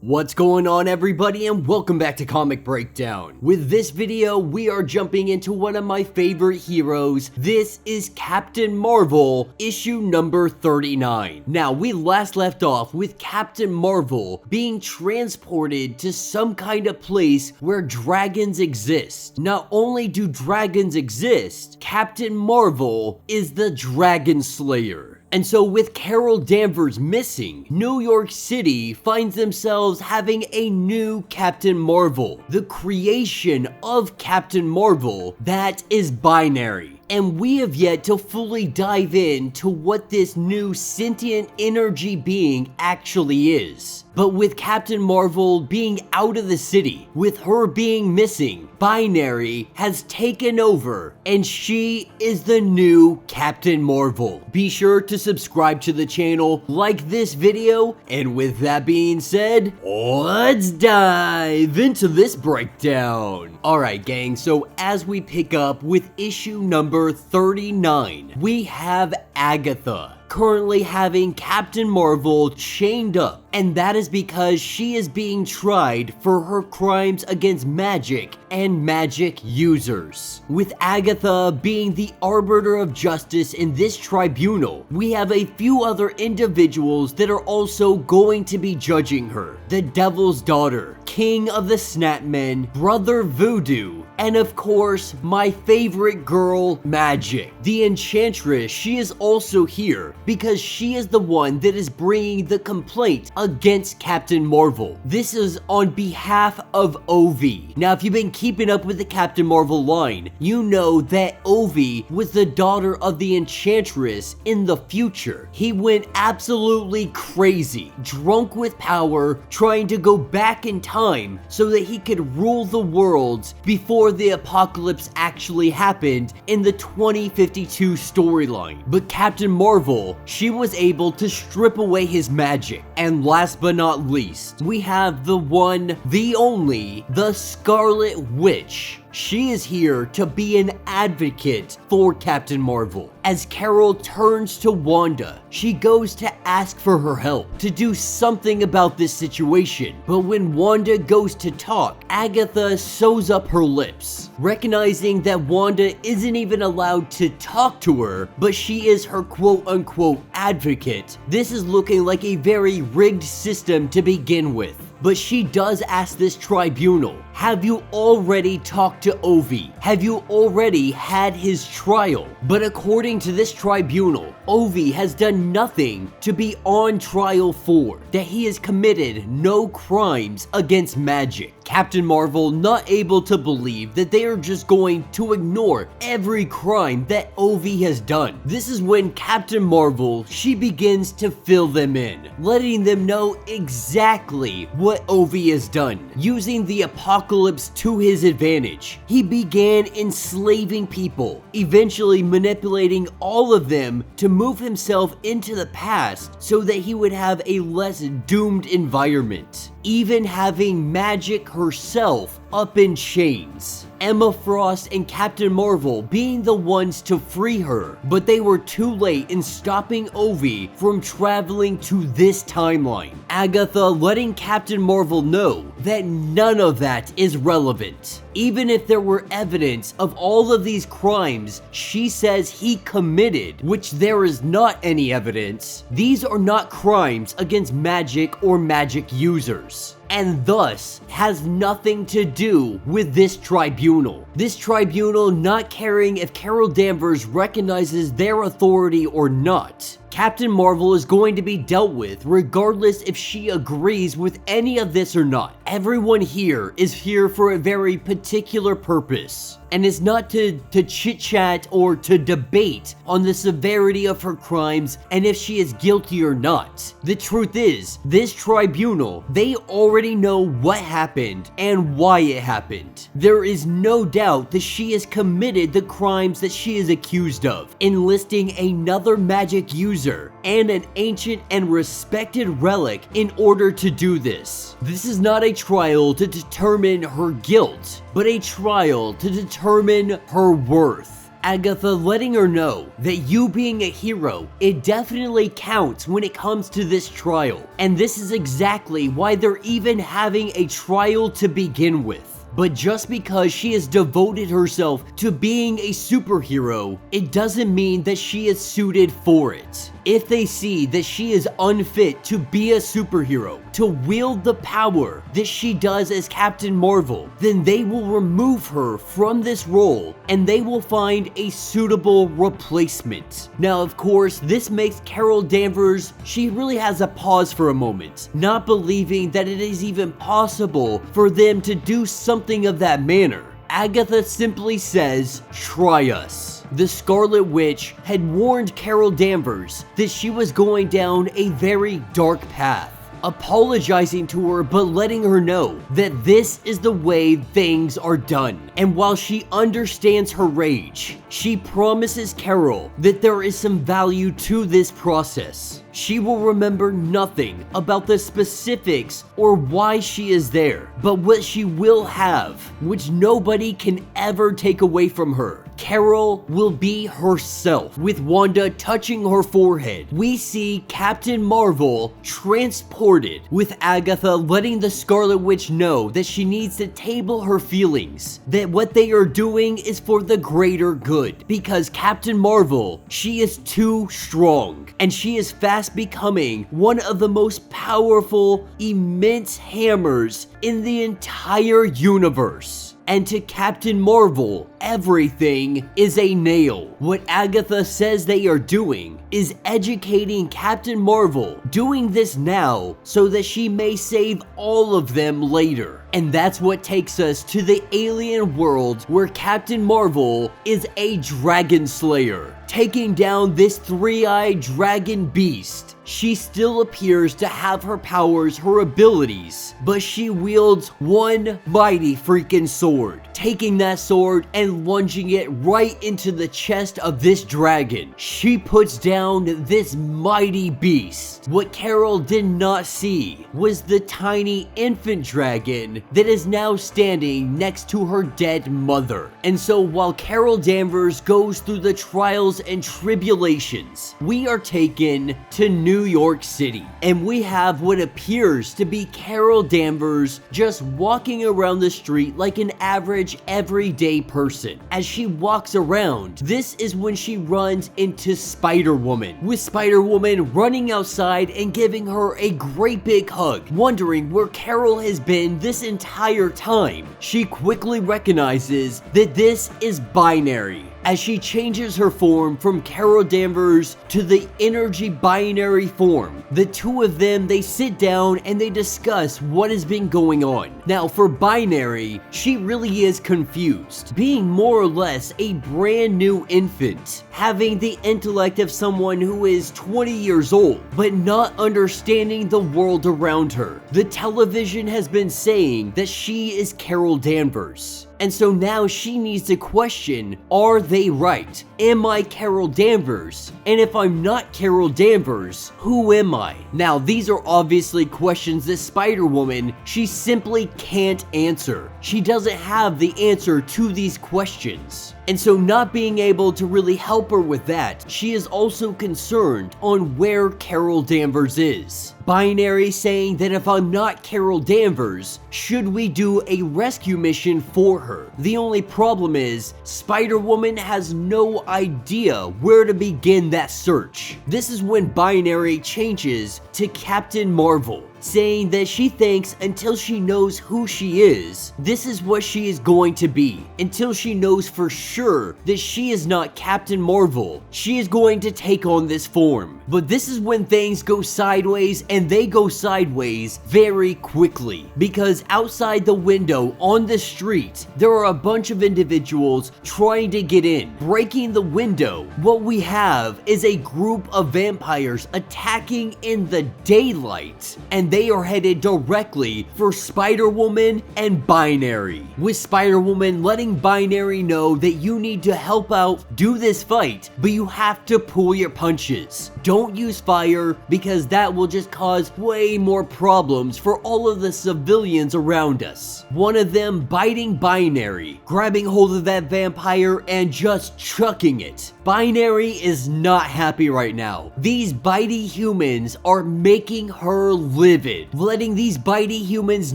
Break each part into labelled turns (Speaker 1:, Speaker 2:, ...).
Speaker 1: What's going on, everybody, and welcome back to Comic Breakdown. With this video, we are jumping into one of my favorite heroes. This is Captain Marvel, issue number 39. Now, we last left off with Captain Marvel being transported to some kind of place where dragons exist. Not only do dragons exist, Captain Marvel is the Dragon Slayer. And so with Carol Danvers missing, New York City finds themselves having a new Captain Marvel. The creation of Captain Marvel that is binary. And we have yet to fully dive into what this new sentient energy being actually is. But with Captain Marvel being out of the city, with her being missing, Binary has taken over, and she is the new Captain Marvel. Be sure to subscribe to the channel, like this video, and with that being said, let's dive into this breakdown. Alright gang, so as we pick up with issue number 39, we have Agatha currently having Captain Marvel chained up, and that is because she is being tried for her crimes against magic and magic users. With Agatha being the arbiter of justice in this tribunal, we have a few other individuals that are also going to be judging her. The Devil's Daughter, King of the Snapmen, Brother Voodoo, and of course, my favorite girl, Magic. The Enchantress, she is also here because she is the one that is bringing the complaint against Captain Marvel. This is on behalf of Ovi. Now, if you've been keeping up with the Captain Marvel line, you know that Ovi was the daughter of the Enchantress in the future. He went absolutely crazy, drunk with power, trying to go back in time so that he could rule the worlds before the apocalypse actually happened in the 2052 storyline. But Captain Marvel, she was able to strip away his magic. And last but not least, we have the one, the only, the Scarlet Witch. She is here to be an advocate for Captain Marvel. As Carol turns to Wanda, she goes to ask for her help to do something about this situation. But when Wanda goes to talk, Agatha sews up her lips, recognizing that Wanda isn't even allowed to talk to her, but she is her quote-unquote advocate. This is looking like a very rigged system to begin with. But she does ask this tribunal, have you already talked to Ovi? Have you already had his trial? But according to this tribunal, Ovi has done nothing to be on trial for, that he has committed no crimes against magic. Captain Marvel not able to believe that they are just going to ignore every crime that Ovi has done. This is when Captain Marvel, she begins to fill them in, letting them know exactly what Ovi has done. Using the apocalypse to his advantage, he began enslaving people, eventually manipulating all of them to move himself into the past so that he would have a less doomed environment. Even having Magic herself up in chains. Emma Frost and Captain Marvel being the ones to free her, but they were too late in stopping Ovi from traveling to this timeline. Agatha letting Captain Marvel know that none of that is relevant. Even if there were evidence of all of these crimes she says he committed, which there is not any evidence, these are not crimes against magic or magic users, and thus has nothing to do with this tribunal. This tribunal not caring if Carol Danvers recognizes their authority or not. Captain Marvel is going to be dealt with regardless if she agrees with any of this or not. Everyone here is here for a very particular purpose. And it's not to chit-chat or to debate on the severity of her crimes and if she is guilty or not. The truth is, this tribunal, they already know what happened and why it happened. There is no doubt that she has committed the crimes that she is accused of, enlisting another magic user and an ancient and respected relic in order to do this. This is not a trial to determine her guilt, but a trial to determine her worth. Agatha letting her know that you being a hero, it definitely counts when it comes to this trial. And this is exactly why they're even having a trial to begin with. But just because she has devoted herself to being a superhero, it doesn't mean that she is suited for it. If they see that she is unfit to be a superhero, to wield the power that she does as Captain Marvel, then they will remove her from this role and they will find a suitable replacement. Now, of course, this makes Carol Danvers, she really has a pause for a moment, not believing that it is even possible for them to do something of that manner. Agatha simply says, "Try us." The Scarlet Witch had warned Carol Danvers that she was going down a very dark path, apologizing to her but letting her know that this is the way things are done. And while she understands her rage, she promises Carol that there is some value to this process. She will remember nothing about the specifics or why she is there, but what she will have, which nobody can ever take away from her. Carol will be herself. With Wanda touching her forehead, we see Captain Marvel transported, with Agatha letting the Scarlet Witch know that she needs to table her feelings, that what they are doing is for the greater good, because Captain Marvel, she is too strong, and she is fast becoming one of the most powerful, immense hammers in the entire universe. And to Captain Marvel, everything is a nail. What Agatha says they are doing is educating Captain Marvel, doing this now so that she may save all of them later. And that's what takes us to the alien world where Captain Marvel is a dragon slayer, taking down this three-eyed dragon beast. She still appears to have her powers, her abilities, but she wields one mighty freaking sword, taking that sword and lunging it right into the chest of this dragon. She puts down this mighty beast. What Carol did not see was the tiny infant dragon that is now standing next to her dead mother. And so while Carol Danvers goes through the trials and tribulations, we are taken to New York City, and we have what appears to be Carol Danvers just walking around the street like an average everyday person. As she walks around, this is when she runs into Spider-Woman, with Spider-Woman running outside and giving her a great big hug, wondering where Carol has been this entire time. She quickly recognizes that this is Binary, as she changes her form from Carol Danvers to the energy binary form. The two of them, they sit down and they discuss what has been going on. Now for Binary, she really is confused, being more or less a brand new infant, having the intellect of someone who is 20 years old, but not understanding the world around her. The television has been saying that she is Carol Danvers. And so now she needs to question, are they right? Am I Carol Danvers? And if I'm not Carol Danvers, who am I? Now these are obviously questions that Spider-Woman, she simply can't answer. She doesn't have the answer to these questions. And so not being able to really help her with that, she is also concerned on where Carol Danvers is. Binary saying that if I'm not Carol Danvers, should we do a rescue mission for her? The only problem is, Spider-Woman has no idea where to begin that search. This is when Binary changes to Captain Marvel, saying that she thinks until she knows who she is, this is what she is going to be. Until she knows for sure that she is not Captain Marvel, she is going to take on this form. But this is when things go sideways, and they go sideways very quickly, because outside the window on the street, there are a bunch of individuals trying to get in, breaking the window. What we have is a group of vampires attacking in the daylight, and they are headed directly for Spider-Woman and Binary. With Spider-Woman letting Binary know that you need to help out do this fight, but you have to pull your punches. Don't use fire because that will just cause way more problems for all of the civilians around us. One of them biting Binary, grabbing hold of that vampire and just chucking it. Binary is not happy right now. These bitey humans are making her livid, letting these bitey humans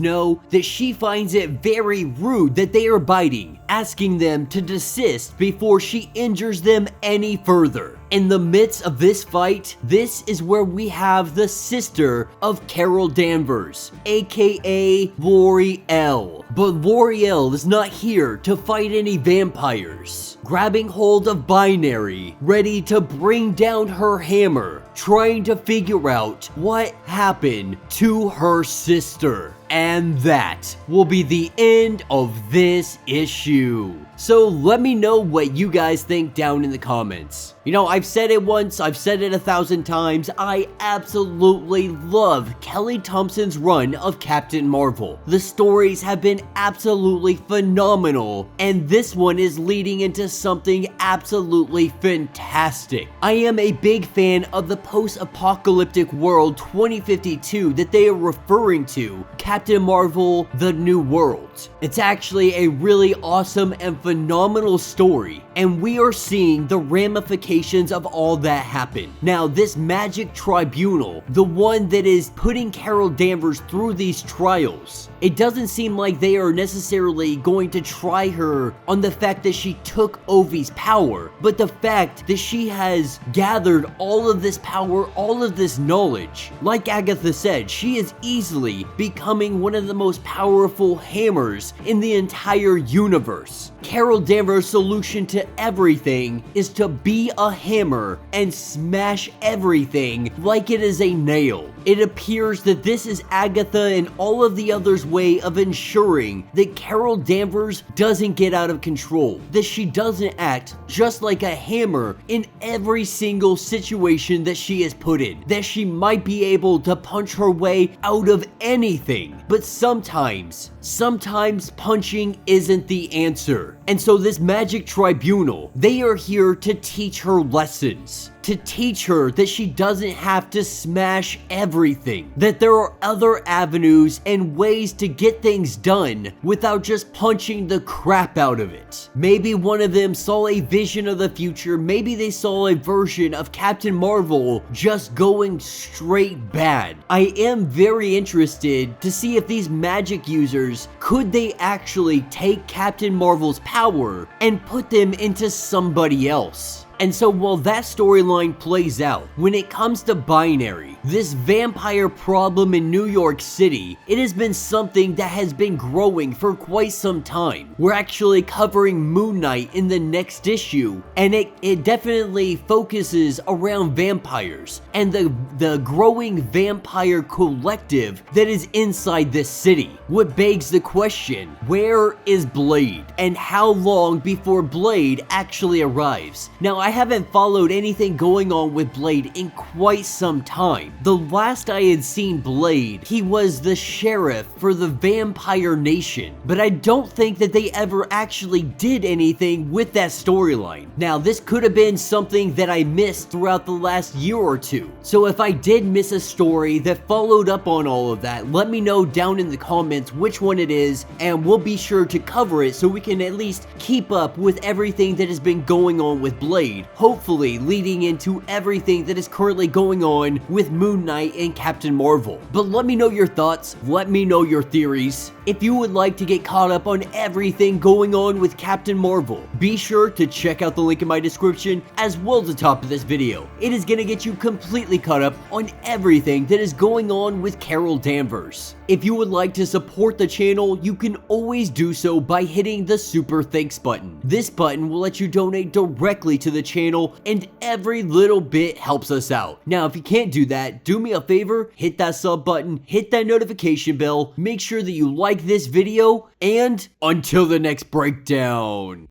Speaker 1: know that she finds it very rude that they are biting, asking them to desist before she injures them any further. In the midst of this fight, this is where we have the sister of Carol Danvers, aka L'Oreal. But L'Oreal is not here to fight any vampires. Grabbing hold of Binary, ready to bring down her hammer, trying to figure out what happened to her sister. And that will be the end of this issue. So let me know what you guys think down in the comments. You know, I've said it once, I've said it 1,000 times, I absolutely love Kelly Thompson's run of Captain Marvel. The stories have been absolutely phenomenal, and this one is leading into something absolutely fantastic. I am a big fan of the post-apocalyptic world 2052 that they are referring to, Captain Marvel: The New World. It's actually a really awesome and phenomenal story, and we are seeing the ramifications of all that happen. Now, this magic tribunal, the one that is putting Carol Danvers through these trials, it doesn't seem like they are necessarily going to try her on the fact that she took Ovi's power, but the fact that she has gathered all of this power, all of this knowledge. Like Agatha said, she is easily becoming one of the most powerful hammers in the entire universe. Carol Danvers' solution to everything is to be a hammer and smash everything like it is a nail. It appears that this is Agatha and all of the others' way of ensuring that Carol Danvers doesn't get out of control, that she doesn't act just like a hammer in every single situation that she is put in, that she might be able to punch her way out of anything, but sometimes punching isn't the answer. And so this magic tribunal, they are here to teach her lessons, to teach her that she doesn't have to smash everything, that there are other avenues and ways to get things done without just punching the crap out of it. Maybe one of them saw a vision of the future, maybe they saw a version of Captain Marvel just going straight bad. I am very interested to see if these magic users, could they actually take Captain Marvel's power and put them into somebody else? And so while that storyline plays out, when it comes to Binary, this vampire problem in New York City, it has been something that has been growing for quite some time. We're actually covering Moon Knight in the next issue, and it definitely focuses around vampires and the growing vampire collective that is inside this city. What begs the question, where is Blade? And how long before Blade actually arrives? Now, I haven't followed anything going on with Blade in quite some time. The last I had seen Blade, he was the sheriff for the Vampire Nation, but I don't think that they ever actually did anything with that storyline. Now, this could have been something that I missed throughout the last year or two, so if I did miss a story that followed up on all of that, let me know down in the comments which one it is, and we'll be sure to cover it so we can at least keep up with everything that has been going on with Blade, hopefully leading into everything that is currently going on with Moon Knight and Captain Marvel. But let me know your thoughts, let me know your theories. If you would like to get caught up on everything going on with Captain Marvel, be sure to check out the link in my description as well as the top of this video. It is going to get you completely caught up on everything that is going on with Carol Danvers. If you would like to support the channel, you can always do so by hitting the Super Thanks button. This button will let you donate directly to the channel, and every little bit helps us out. Now, if you can't do that, do me a favor, hit that sub button, hit that notification bell, make sure that you like this video, and until the next breakdown.